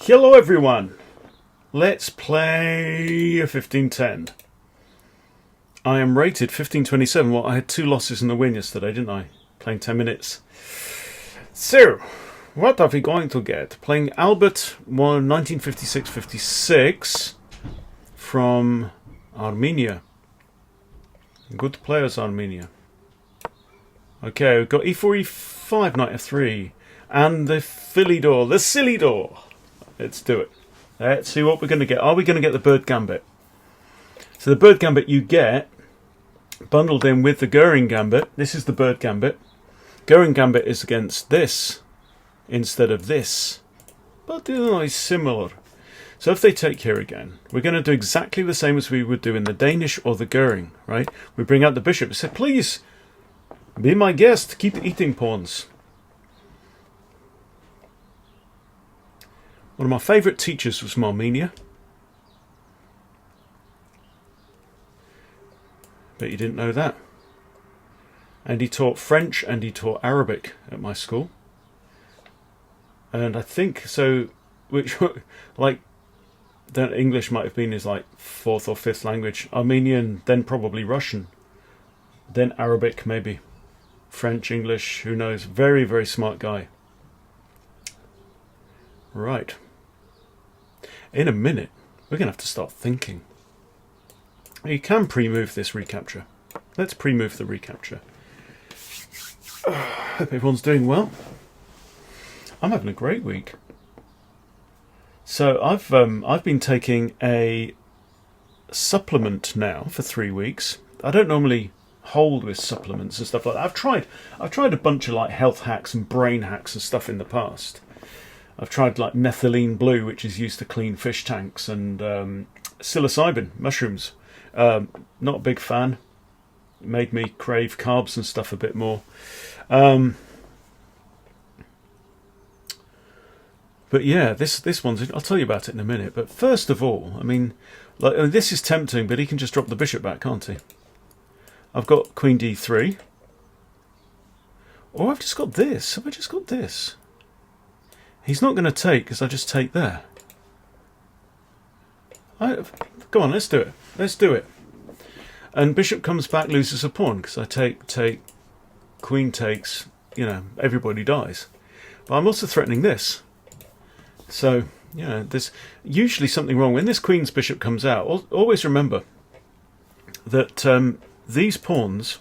Hello everyone, let's play a 1510. I am rated 1527. Well, I had 2 losses and a win yesterday, didn't I? Playing 10 minutes. So, what are we going to get? Playing Albert 1956-56 from Armenia. Good players, Armenia. Okay, we've got e4, e5, knight f3, and the filly door, the silly door. Let's do it. Let's see what we're going to get. Are we going to get the bird gambit? So the bird gambit you get bundled in with the Goering gambit. This is the bird gambit. Goering gambit is against this instead of this, but it's similar. So if they take here again, we're going to do exactly the same as we would do in the Danish or the Goering, right? We bring out the bishop and say, please be my guest, keep eating pawns. One of my favourite teachers was from Armenia. Bet you didn't know that. And he taught French and he taught Arabic at my school. And I think so, which like then English might have been his like 4th or 5th language. Armenian, then probably Russian. Then Arabic maybe. French, English, who knows. Very, very smart guy. Right. In a minute, we're going to have to start thinking. You can pre-move this recapture. Let's pre-move the recapture. Hope everyone's doing well. I'm having a great week. So I've been taking a supplement now for 3 weeks. I don't normally hold with supplements and stuff like that. I've tried a bunch of like health hacks and brain hacks and stuff in the past. I've tried like methylene blue, which is used to clean fish tanks, and psilocybin mushrooms. Not a big fan. It made me crave carbs and stuff a bit more. But yeah, this one's. I'll tell you about it in a minute. But first of all, I mean, this is tempting, but he can just drop the bishop back, can't he? I've got Queen d3. Or I've just got this. Have I just got this? He's not going to take because I just take there. Go on, let's do it. Let's do it. And bishop comes back, loses a pawn because I take, queen takes, everybody dies. But I'm also threatening this. So, there's usually something wrong. When this queen's bishop comes out, always remember that these pawns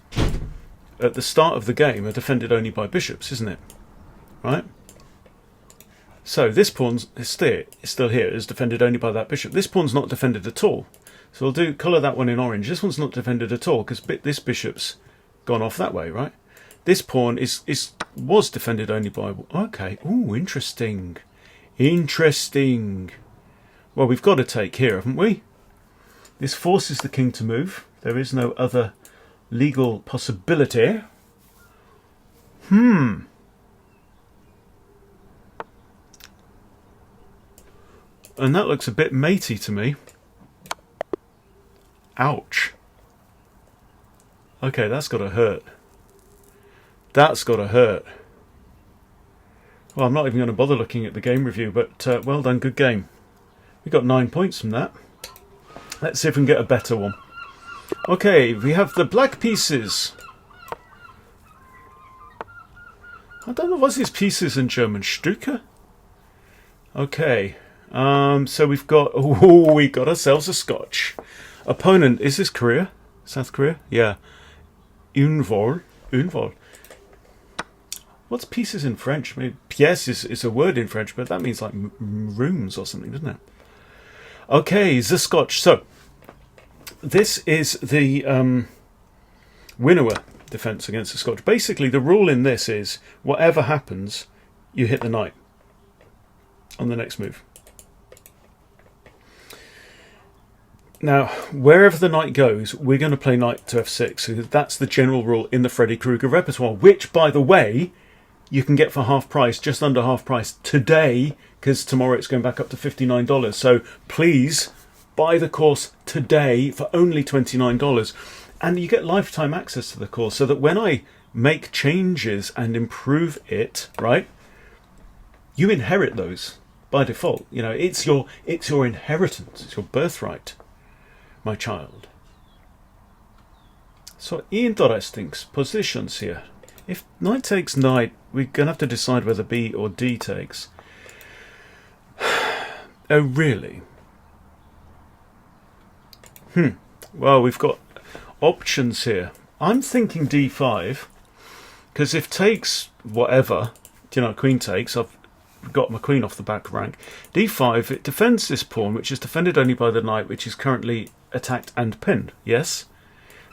at the start of the game are defended only by bishops, isn't it? Right? So this pawn is still here, is defended only by that bishop. This pawn's not defended at all. So I'll colour that one in orange. This one's not defended at all because this bishop's gone off that way, right? This pawn was defended only by... Okay, ooh, interesting. Interesting. Well, we've got to take here, haven't we? This forces the king to move. There is no other legal possibility. And that looks a bit matey to me. Ouch. Okay, that's got to hurt. That's got to hurt. Well, I'm not even going to bother looking at the game review, but well done, good game. We got 9 points from that. Let's see if we can get a better one. Okay, we have the black pieces. I don't know, what's these pieces in German? Stücke? Okay. So we got ourselves a scotch. Opponent, is this Korea? South Korea? Yeah. Unvol. What's pieces in French? I mean, pièce is a word in French, but that means like rooms or something, doesn't it? Okay, the scotch. So, this is the winnower defense against the scotch. Basically, the rule in this is whatever happens, you hit the knight on the next move. Now, wherever the knight goes, we're going to play knight to f6. So that's the general rule in the Freddy Krueger repertoire, which, by the way, you can get for half price, just under half price today, because tomorrow it's going back up to $59. So please buy the course today for only $29. And you get lifetime access to the course so that when I make changes and improve it, right, you inherit those. by default. You know, it's your inheritance. It's your birthright, my child. So interesting positions here. If knight takes knight, we're going to have to decide whether B or D takes. Oh, really? Well, we've got options here. I'm thinking D5, because if takes whatever, you know, queen takes, I've got my queen off the back rank. D5, it defends this pawn, which is defended only by the knight, which is currently attacked and pinned. Yes?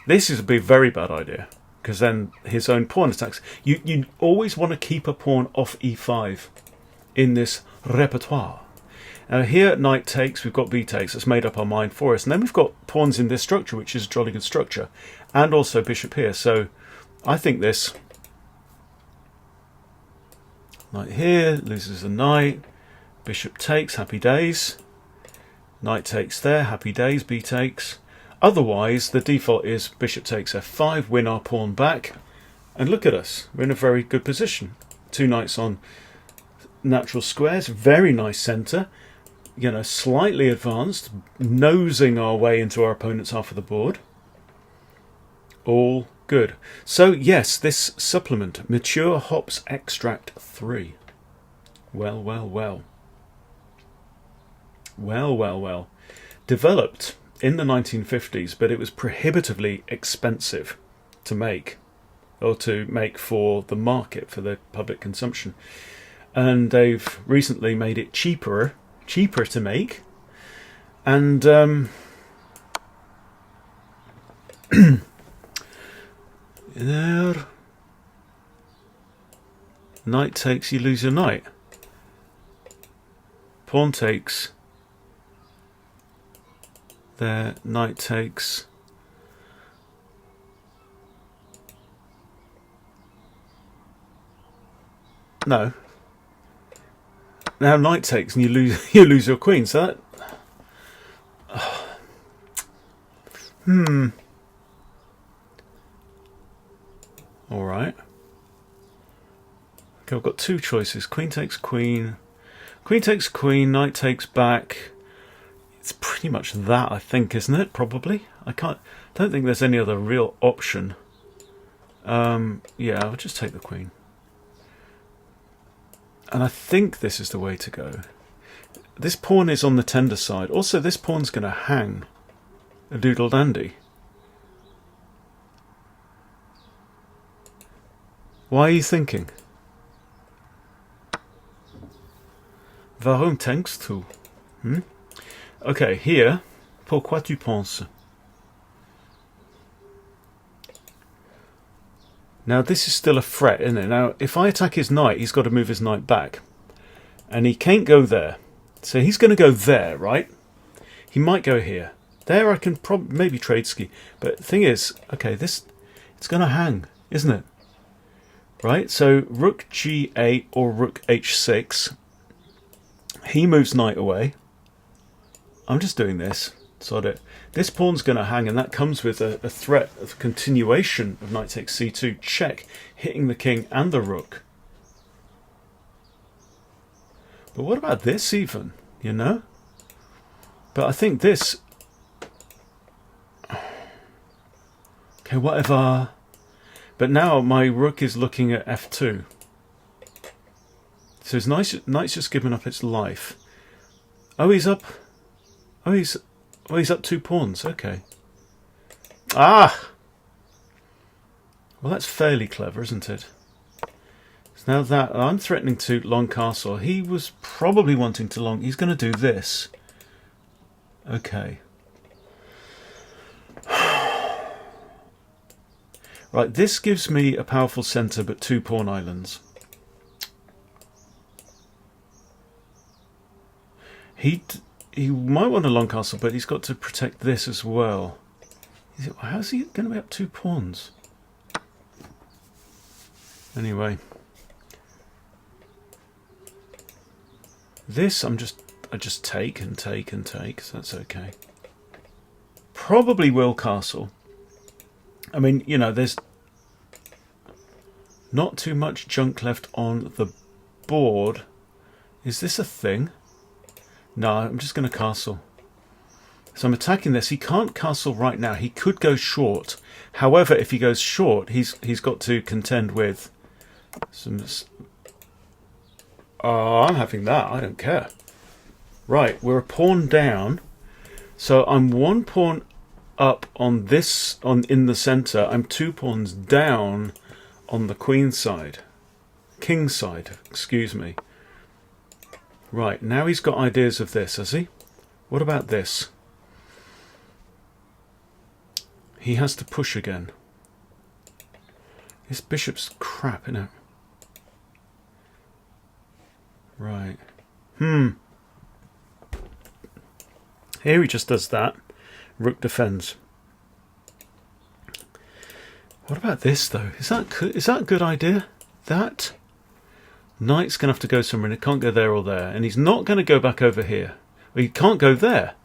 This is a very bad idea, because then his own pawn attacks. You always want to keep a pawn off E5 in this repertoire. Now here knight takes, we've got B takes, that's made up our mind for us. And then we've got pawns in this structure, which is a jolly good structure. And also bishop here. So I think this knight here loses a knight. Bishop takes, happy days. Knight takes there, happy days, B takes. Otherwise, the default is bishop takes F5, win our pawn back. And look at us, we're in a very good position. Two knights on natural squares, very nice centre. You know, slightly advanced, nosing our way into our opponent's half of the board. All good. So yes, this supplement, Mature Hops Extract 3. Well, well, well. Well, well, well. Developed in the 1950s, but it was prohibitively expensive to make, or to make for the market, for the public consumption. And they've recently made it cheaper to make, and there, knight takes, you lose your knight. Pawn takes, there, knight takes. No. Now knight takes and you lose your queen. So that all right. Okay, I've got two choices. Queen takes queen. Queen takes queen, knight takes back. It's pretty much that, I think, isn't it? Probably. Don't think there's any other real option. Yeah, I'll just take the queen. And I think this is the way to go. This pawn is on the tender side. Also, this pawn's going to hang a doodle dandy. Why are you thinking? Warum denkst du? Okay, here. Pourquoi tu penses? Now this is still a threat, isn't it? Now if I attack his knight, he's got to move his knight back. And he can't go there. So he's going to go there, right? He might go here. There I can probably maybe trade ski. But the thing is, okay, it's going to hang, isn't it? Right, so rook g8 or rook h6. He moves knight away. I'm just doing this. Sod it. This pawn's going to hang, and that comes with a threat of continuation of knight takes c2, check, hitting the king and the rook. But what about this even, you know? But I think this... Okay, whatever. But now my rook is looking at f2. So his knight's just given up its life. Oh, he's up... Oh, he's up 2 pawns. Okay. Ah! Well, that's fairly clever, isn't it? So now that I'm threatening to long castle, he was probably wanting to long... He's going to do this. Okay. Right, this gives me a powerful centre, but 2 pawn islands. He might want a long castle, but he's got to protect this as well. How's he going to be up 2 pawns? Anyway. This I just take and take and take, so that's okay. Probably will castle. I mean, you know, there's not too much junk left on the board. Is this a thing? No, I'm just going to castle. So I'm attacking this. He can't castle right now. He could go short. However, if he goes short, he's got to contend with some... Oh, I'm having that. I don't care. Right, we're a pawn down. So I'm one pawn up on this, in the centre. I'm 2 pawns down on the queen side. King side, excuse me. Right, now he's got ideas of this, has he? What about this? He has to push again. This bishop's crap, isn't it? Right. Here he just does that. Rook defends. What about this, though? Is that a good idea? That knight's going to have to go somewhere, and it can't go there or there. And he's not going to go back over here. Well, he can't go there.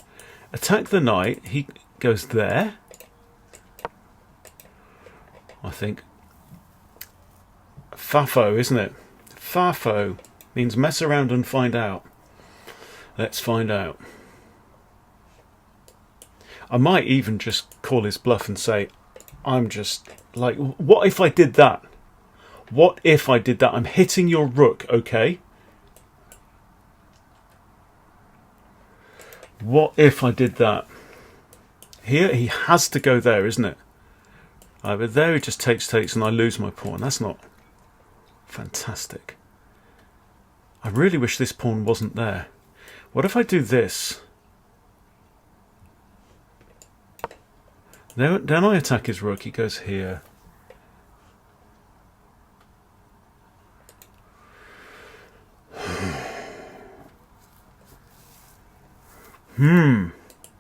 Attack the knight. He goes there. I think. Fafo, isn't it? Fafo means mess around and find out. Let's find out. I might even just call his bluff and say, I'm just like, what if I did that? What if I did that? I'm hitting your rook, okay? What if I did that? Here, he has to go there, isn't it? But there he just takes, and I lose my pawn. That's not fantastic. I really wish this pawn wasn't there. What if I do this? Then I attack his rook. He goes here.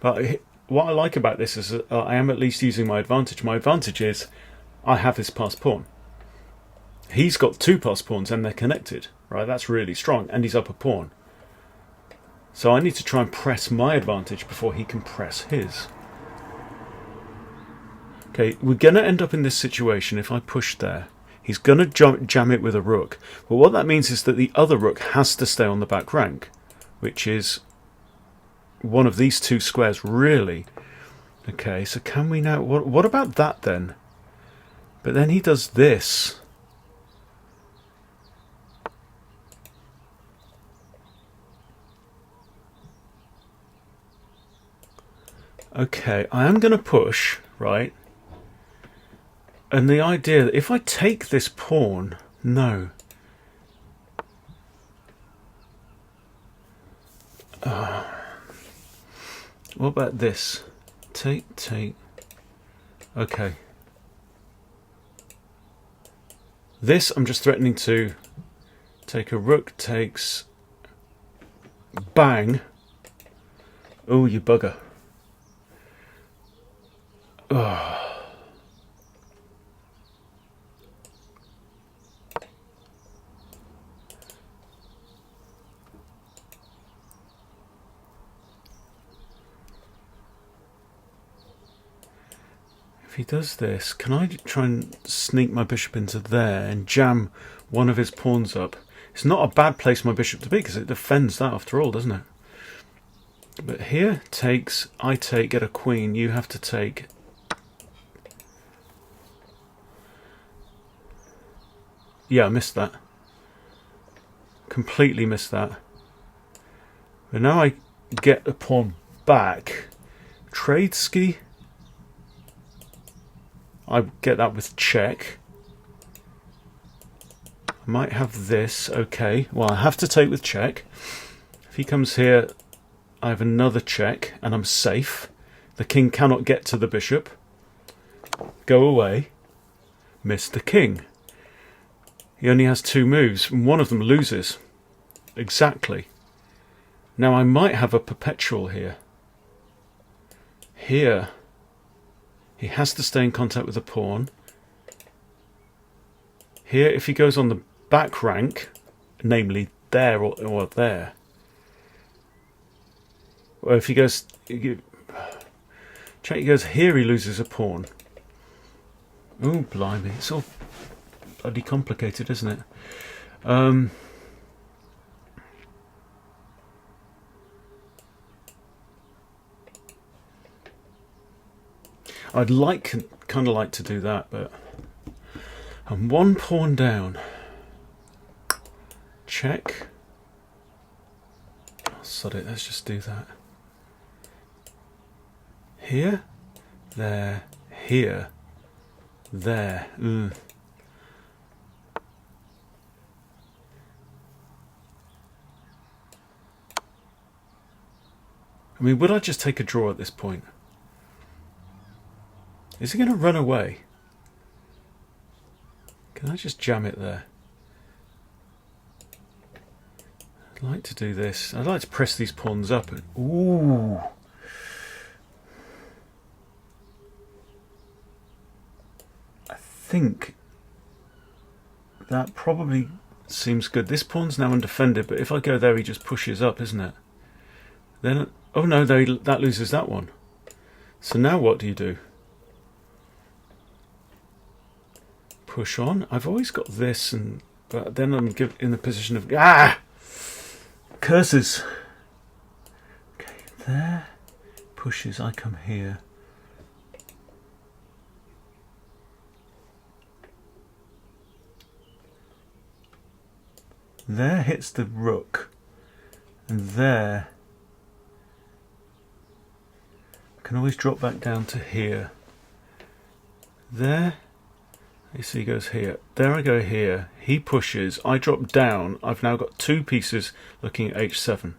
But what I like about this is that I am at least using my advantage. My advantage is I have his passed pawn. He's got 2 passed pawns and they're connected, right? That's really strong, and he's up a pawn. So I need to try and press my advantage before he can press his. Okay, we're going to end up in this situation if I push there. He's going to jam it with a rook. But what that means is that the other rook has to stay on the back rank, which is one of these 2 squares, really. Okay, so can we now... What about that then? But then he does this. Okay, I am going to push, right? And the idea that if I take this pawn... No. What about this? Take. Okay. This, I'm just threatening to take a rook, takes... Bang. Oh, you bugger. Oh. If he does this, can I try and sneak my bishop into there and jam one of his pawns up? It's not a bad place for my bishop to be because it defends that after all, doesn't it? But here, takes, I take, get a queen, you have to take. Yeah, I missed that. Completely missed that. But now I get a pawn back. Trade ski. I get that with check. I might have this. Okay. Well, I have to take with check. If he comes here, I have another check, and I'm safe. The king cannot get to the bishop. Go away. Miss the king. He only has 2 moves, and one of them loses. Exactly. Now I might have a perpetual here. Here. He has to stay in contact with the pawn. Here, if he goes on the back rank, namely there or there, or if he goes... Check, he goes here, he loses a pawn. Oh, blimey. It's all bloody complicated, isn't it? I'd kind of like to do that, but I'm one pawn down. Check. Oh, sod it, let's just do that. Here, there, here, there. I mean, would I just take a draw at this point? Is he going to run away? Can I just jam it there? I'd like to do this. I'd like to press these pawns up. Ooh. I think that probably seems good. This pawn's now undefended, but if I go there, he just pushes up, isn't it? Then, oh no, that loses that one. So now what do you do? Push on. I've always got this, but then I'm in the position of curses. Okay, there pushes. I come here. There hits the rook, and there I can always drop back down to here. There. You see, he goes here. There I go here. He pushes. I drop down. I've now got two pieces looking at h7.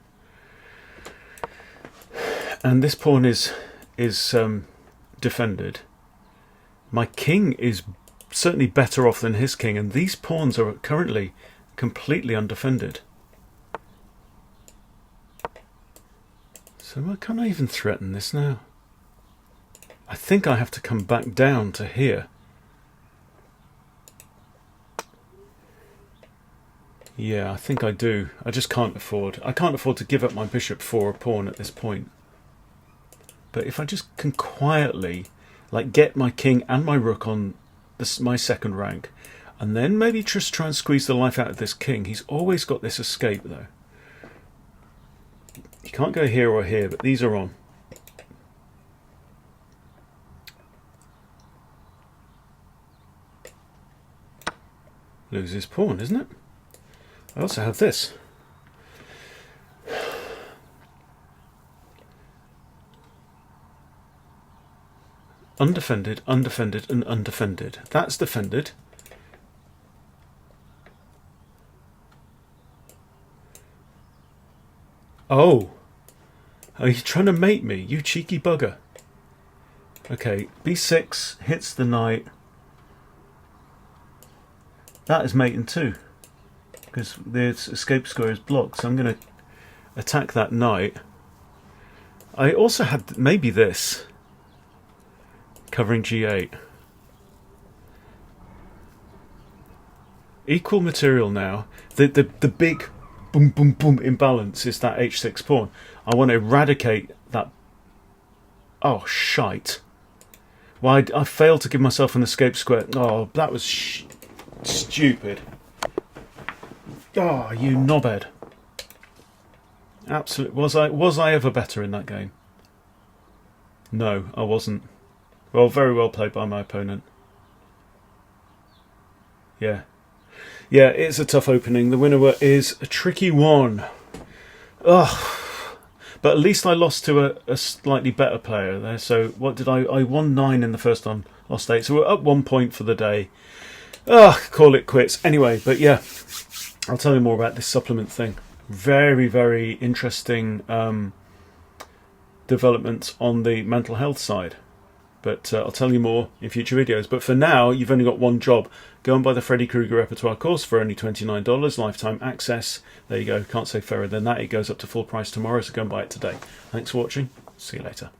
And this pawn is defended. My king is certainly better off than his king, and these pawns are currently completely undefended. So why can't I even threaten this now? I think I have to come back down to here. Yeah, I think I do. I just can't afford. I can't afford to give up my bishop for a pawn at this point. But if I just can quietly, like, get my king and my rook on my second rank, and then maybe just try and squeeze the life out of this king. He's always got this escape, though. You can't go here or here, but these are on. Loses pawn, isn't it? I also have this. Undefended, undefended, and undefended. That's defended. Oh. Are you trying to mate me, you cheeky bugger? Okay, b6 hits the knight. That is mating too, because the escape square is blocked, so I'm going to attack that knight. I also had maybe this, covering g8. Equal material now. The big boom boom boom imbalance is that h6 pawn. I want to eradicate that. Oh, shite. Well, I failed to give myself an escape square. Oh, that was stupid. Oh, you knobhead. Absolute. Was I ever better in that game? No, I wasn't. Well, very well played by my opponent. Yeah. Yeah, it's a tough opening. The winner is a tricky one. Ugh. But at least I lost to a slightly better player there. So what did I won 9 in the first one, lost 8. So we're up 1 point for the day. Ugh, call it quits. Anyway, but yeah, I'll tell you more about this supplement thing. Very, very interesting development on the mental health side. But I'll tell you more in future videos. But for now, you've only got one job. Go and buy the Freddy Krueger Repertoire course for only $29, lifetime access. There you go. Can't say fairer than that. It goes up to full price tomorrow, so go and buy it today. Thanks for watching. See you later.